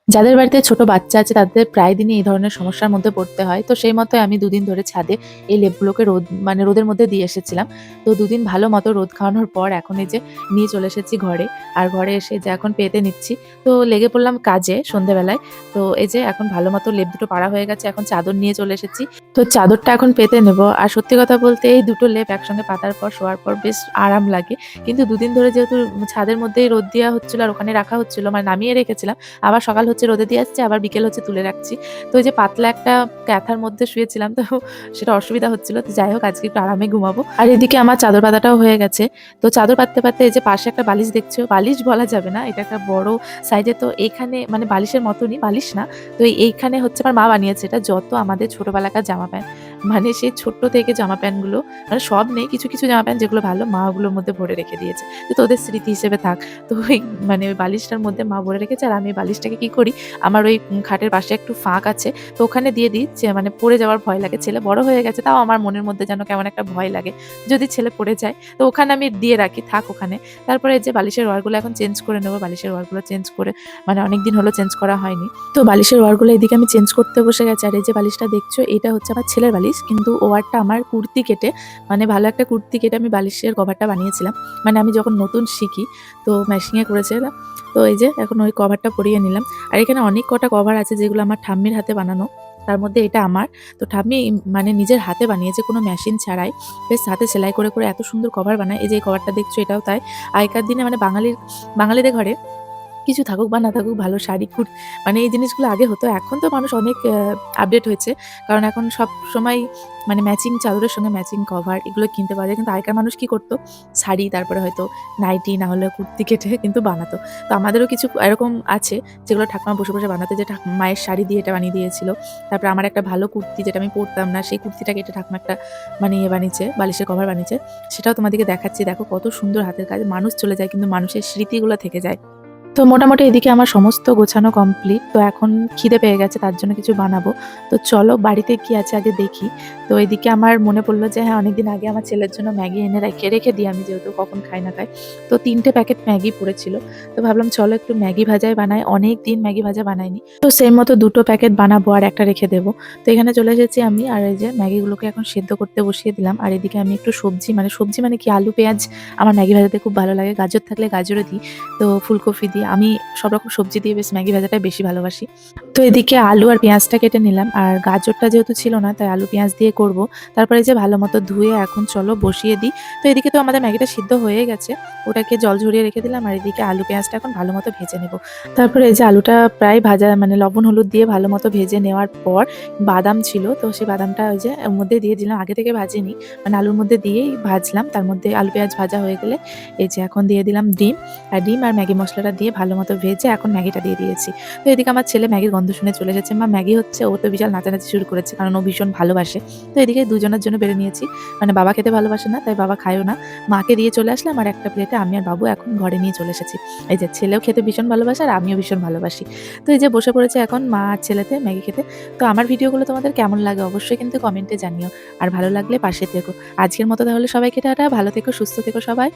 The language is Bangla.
যাদের বাড়িতে ছোট বাচ্চা আছে তাদের প্রায় দিনই এই ধরনের সমস্যার মধ্যে পড়তে হয়। তো সেই মতোই আমি দুদিন ধরে ছাদে এই লেবুগুলোকে রোদের মধ্যে দিয়ে এসেছিলাম। তো দুদিন ভালো মতো রোদ খাওয়ানোর পর এখন এই যে নিয়ে চলে এসেছি ঘরে। আর ঘরে এসে যে এখন পেতে নিচ্ছি। তো লেগে পড়লাম কাজে সন্ধ্যেবেলায়। তো এই যে এখন ভালো মতো লেপ দুটো পাড়া হয়ে গেছে। এখন চাদর নিয়ে চলে এসেছি। তো চাদরটা এখন পেতে নেব। আর সত্যি কথা বলতে এই দুটো লেপ একসঙ্গে পাতার পর শোয়ার পর বেশ আরাম লাগে। কিন্তু দুদিন ধরে যেহেতু ছাদের মধ্যেই রোদ দেওয়া হচ্ছিল আর ওখানে রাখা হচ্ছিল, মানে নামিয়ে রেখেছিলাম। আবার সকাল হচ্ছে রোদে দিয়ে আসছে, আবার বিকেল হচ্ছে তুলে রাখছি। তো ওই যে পাতলা একটা ক্যাথার মধ্যে শুয়েছিলাম, তো সেটা অসুবিধা হচ্ছিল। তো যাই হোক আজকে একটু আরামে ঘুমাবো। আর এদিকে আমার চাদর পাতাটাও হয়ে গেছে। তো চাদর পাততে পাততে এই যে পাশে একটা বালিশ দেখছো, বালিশ বলা যাবে না, এটা একটা বড় সাইজে। তো এইখানে মানে বালিশের মতনই, বালিশ না। তো এইখানে হচ্ছে আমার মা বানিয়েছে এটা, যত আমাদের ছোটবেলাকার জামা প্যান্ট, মানে সেই ছোট্ট থেকে জামা প্যান্টগুলো, মানে সব নেই, কিছু কিছু জামা প্যান্ট যেগুলো ভালো মা ওগুলোর মধ্যে ভরে রেখে দিয়েছে। তো তোদের স্মৃতি হিসেবে থাক। তো ওই মানে ওই বালিশটার মধ্যে মা ভরে রেখেছে। আর আমি এই বালিশটাকে কি করি, আমার ওই খাটের পাশে একটু ফাঁক আছে, তো ওখানে দিয়ে দিই। যে মানে পড়ে যাওয়ার ভয় লাগে, ছেলে বড় হয়ে গেছে, তাও আমার মনের মধ্যে যেন কেমন একটা ভয় লাগে যদি ছেলে পড়ে যায়। তো ওখানে আমি দিয়ে রাখি, থাক ওখানে। তারপরে এই যে বালিশের ওয়ারগুলো এখন চেঞ্জ করে নেবো। বালিশের ওয়ারগুলো চেঞ্জ করে মানে অনেকদিন হলো চেঞ্জ করা হয়নি। তো বালিশের ওয়ারগুলো এদিকে আমি চেঞ্জ করতে বসে গেছি। আর এই যে বালিশটা দেখছো, এটা হচ্ছে আমার ছেলের বালিশ, কিন্তু ওয়ারটা আমার কুর্তি কেটে, মানে ভালো একটা কুর্তি কেটে আমি বালিশের কভারটা বানিয়েছিলাম। মানে আমি যখন নতুন শিখি, তো মেশিনে করেছিলাম। তো এই যে এখন ওই কভারটা পরিয়ে নিলাম। আর এখানে অনেক কটা কভার আছে যেগুলো আমার ঠাম্মির হাতে বানানো। তার মধ্যে এটা আমার। তো ঠাম্মি মানে নিজের হাতে বানিয়েছে, কোনো মেশিন ছাড়াই। বেশ হাতে সেলাই করে করে এত সুন্দর কভার বানায়। এই যে এই কভারটা দেখছো, এটাও তাই। আগেকার দিনে মানে বাঙালিদের ঘরে কিছু থাকুক বা না থাকুক, ভালো শাড়ি মানে এই জিনিসগুলো আগে হতো। এখন তো মানুষ অনেক আপডেট হয়েছে। কারণ এখন সবসময় মানে ম্যাচিং চাদরের সঙ্গে ম্যাচিং কভার এগুলো কিনতে পাওয়া যায়। কিন্তু আগেকার মানুষ কি করতো, শাড়ি, তারপরে হয়তো নাইটি না হলে কুর্তি কেটে কিন্তু বানাতো। তো আমাদেরও কিছু এরকম আছে যেগুলো ঠাকুমা বসে বসে বানাতো, যে মায়ের শাড়ি দিয়ে এটা বানিয়ে দিয়েছিল। তারপরে আমার একটা ভালো কুর্তি যেটা আমি পরতাম না, সেই কুর্তিটা কেটে ঠাকুমা একটা মানে বানিয়েছে, বালিশের কভার বানিয়েছে। সেটাও তোমাদেরকে দেখাচ্ছি। দেখো কত সুন্দর হাতের কাজ। মানুষ চলে যায় কিন্তু মানুষের স্মৃতিগুলো থেকে যায়। তো মোটামুটি এদিকে আমার সমস্ত গোছানো কমপ্লিট। তো এখন খিদে পেয়ে গেছে, তার জন্য কিছু বানাবো। তো চলো বাড়িতে কি আছে আগে দেখি। তো এদিকে আমার মনে পড়লো যে হ্যাঁ, অনেকদিন আগে আমার ছেলের জন্য ম্যাগি এনে রেখে রেখে দিই আমি, যেহেতু কখন খাই না খাই। তো 3টে প্যাকেট ম্যাগি পড়েছিল। তো ভাবলাম চলো একটু ম্যাগি ভাজাই বানাই, অনেক দিন ম্যাগি ভাজা বানাইনি। তো সেই মতো 2টো প্যাকেট বানাবো আর একটা রেখে দেবো। তো এখানে চলে এসেছি আমি। আর এই যে ম্যাগিগুলোকে এখন সেদ্ধ করতে বসিয়ে দিলাম। আর এদিকে আমি একটু সবজি মানে কি, আলু পেঁয়াজ আমার ম্যাগি ভাজাতে খুব ভালো লাগে। গাজর থাকলে গাজরও দিই। তো ফুলকপি দিয়ে, আমি সব রকম সবজি দিয়ে বেশ ম্যাগি ভাজাটা বেশি ভালোবাসি। তো এদিকে আলু আর পেঁয়াজটা কেটে নিলাম। আর গাজরটা যেহেতু ছিল না, তাই আলু পেঁয়াজ দিয়ে করব। তারপরে যে ভালো মতো ধুয়ে এখন চলো বসিয়ে দিই। তো এদিকে তো আমাদের ম্যাগিটা সিদ্ধ হয়ে গেছে, ওটাকে জল ঝরিয়ে রেখে দিলাম। আর এদিকে আলু পেঁয়াজটা এখন ভালো মতো ভেজে নেব। তারপরে এই যে আলুটা প্রায় ভাজা, মানে লবণ হলুদ দিয়ে ভালো মতো ভেজে নেওয়ার পর বাদাম ছিল, তো সেই বাদামটা ওই যে ওর মধ্যে দিয়ে দিলাম। আগে থেকে ভাজিনি, মানে আলুর মধ্যে দিয়েই ভাজলাম। তার মধ্যে আলু পেঁয়াজ ভাজা হয়ে গেলে এই যে এখন দিয়ে দিলাম ডিম আর ম্যাগি মশলাটা দিয়ে ভালো মতো ভেজে এখন ম্যাগিটা দিয়ে দিয়েছি। তো এদিকে আমার ছেলে ম্যাগির গন্ধ শুনে চলে এসেছে। মা ম্যাগি হচ্ছে, ও তো বিশাল নাচানাচি শুরু করেছে, কারণ ও ভীষণ ভালোবাসে। তো এদিকে দুজনের জন্য বেড়ে নিয়েছি। মানে বাবা খেতে ভালোবাসে না, তাই বাবা খায়ও না। মাকে দিয়ে চলে আসলাম, আর একটা প্লেটে আমি আর বাবু এখন ঘরে নিয়ে চলে এসেছি। এই যে ছেলেও খেতে ভীষণ ভালোবাসে আর আমিও ভীষণ ভালোবাসি। তো এই যে বসে পড়েছে এখন মা আর ছেলেতে ম্যাগি খেতে। তো আমার ভিডিওগুলো তোমাদের কেমন লাগে অবশ্যই কিন্তু কমেন্টে জানিও। আর ভালো লাগলে পাশে থেকো। আজকের মতো তাহলে সবাইকে টাটা, ভালো থেকো, সুস্থ থেকো সবাই।